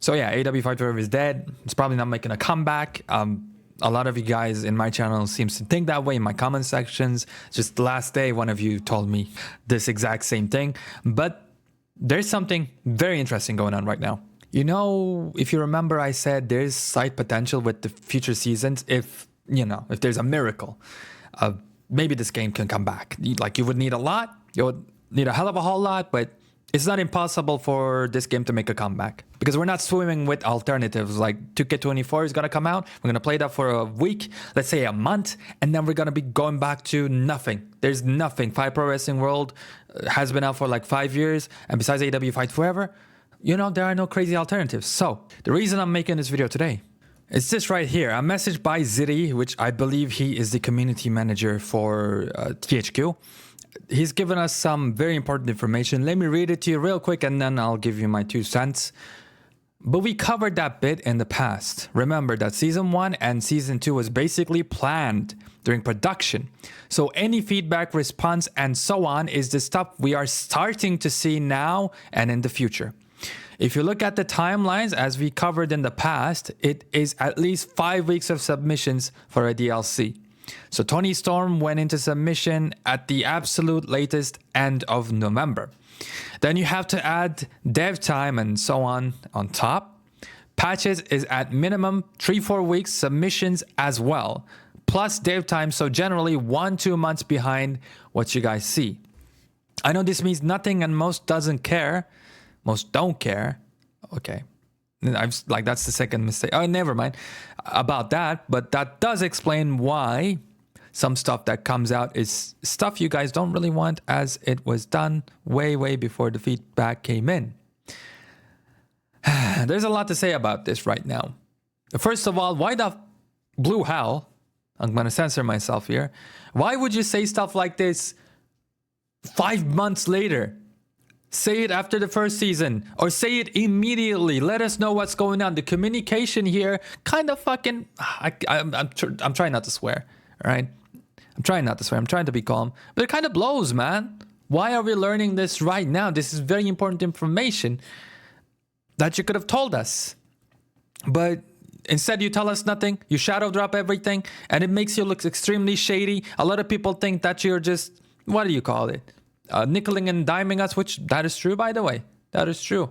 So yeah, AEW Fight Forever is dead. It's probably not making a comeback. A lot of you guys in my channel seems to think that way in my comment sections. Just last day, one of you told me this exact same thing. But there's something very interesting going on right now. You know, if you remember, I said there's slight potential with the future seasons if there's a miracle. Maybe this game can come back. Like, you would need a lot. You would need a hell of a whole lot, but it's not impossible for this game to make a comeback because we're not swimming with alternatives. Like 2K24 is going to come out. We're going to play that for a week, let's say a month, and then we're going to be going back to nothing. There's nothing. Fight Pro Wrestling World has been out for like 5 years, and besides AEW Fight Forever, there are no crazy alternatives. So the reason I'm making this video today, it's this right here. A message by Ziri, which I believe he is the community manager for THQ. He's given us some very important information. Let me read it to you real quick and then I'll give you my 2 cents. But we covered that bit in the past. Remember that Season 1 and Season 2 was basically planned during production. So any feedback, response, and so on is the stuff we are starting to see now and in the future. If you look at the timelines as we covered in the past, it is at least 5 weeks of submissions for a DLC. So Tony Storm went into submission at the absolute latest end of November. Then you have to add dev time and so on top. Patches is at minimum 3-4 weeks submissions as well, plus dev time, so generally 1-2 months behind what you guys see. I know this means nothing and most don't care. Okay. That's the second mistake. Oh, never mind about that. But that does explain why some stuff that comes out is stuff you guys don't really want, as it was done way before the feedback came in. There's a lot to say about this right now. First of all, why the blue hell? I'm going to censor myself here. Why would you say stuff like this 5 months later? Say it after the first season or say it immediately. Let us know what's going on. The communication here kind of fucking... I'm trying not to swear, all right? I'm trying not to swear. I'm trying to be calm. But it kind of blows, man. Why are we learning this right now? This is very important information that you could have told us. But instead you tell us nothing. You shadow drop everything. And it makes you look extremely shady. A lot of people think that you're just... What do you call it? Nickeling and diming us, which that is true, by the way. That is true.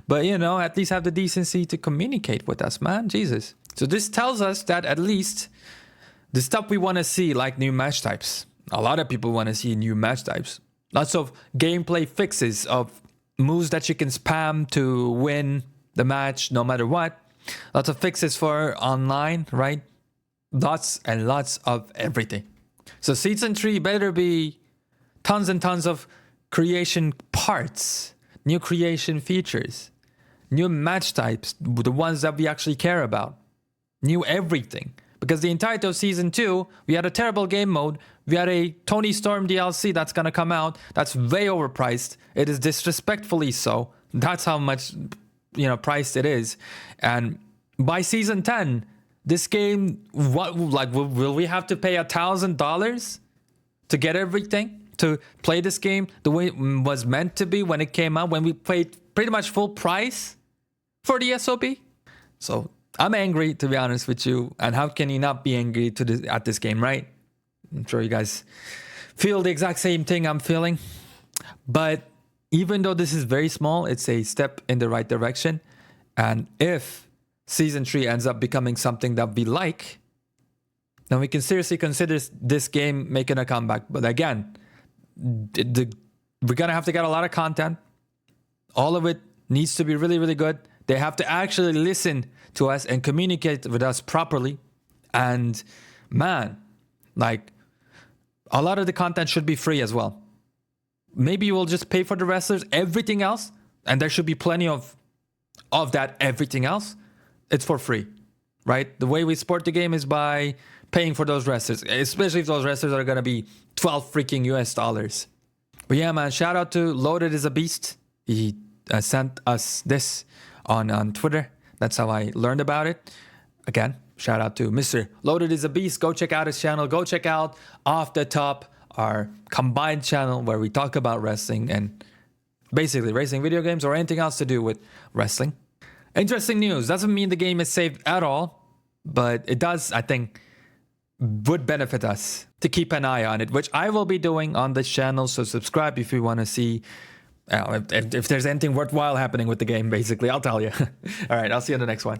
But, at least have the decency to communicate with us, man. Jesus. So this tells us that at least the stuff we want to see, like new match types. A lot of people want to see new match types. Lots of gameplay fixes of moves that you can spam to win the match no matter what. Lots of fixes for online, right? Lots and lots of everything. So Season 3 better be tons and tons of creation parts, new creation features, new match types, the ones that we actually care about, new everything. Because the entirety of Season 2, we had a terrible game mode, we had a Tony Storm DLC that's going to come out, that's way overpriced, it is disrespectfully so, that's how much, priced it is. And by Season 10, this game, will we have to pay $1,000 to get everything? To play this game the way it was meant to be when it came out, when we paid pretty much full price for the SOP. So I'm angry, to be honest with you. And how can you not be angry at this game, right? I'm sure you guys feel the exact same thing I'm feeling. But even though this is very small, it's a step in the right direction. And if Season 3 ends up becoming something that we like, then we can seriously consider this game making a comeback. But again, we're going to have to get a lot of content. All of it needs to be really good. They have to actually listen to us and communicate with us properly. And man, a lot of the content should be free as well. Maybe you will just pay for the wrestlers, everything else, and there should be plenty of that everything else. It's for free, right? The way we support the game is by paying for those wrestlers, especially if those wrestlers are going to be 12 freaking US dollars. But yeah, man, shout out to Loaded is a Beast. He sent us this on Twitter. That's how I learned about it. Again, shout out to Mr. Loaded is a Beast. Go check out his channel. Go check out Off the Top, our combined channel where we talk about wrestling and basically racing video games or anything else to do with wrestling. Interesting news. Doesn't mean the game is saved at all, but it does, I think, would benefit us to keep an eye on it, which I will be doing on this channel. So subscribe if you want to see if there's anything worthwhile happening with the game, basically. I'll tell you. All right, I'll see you in the next one.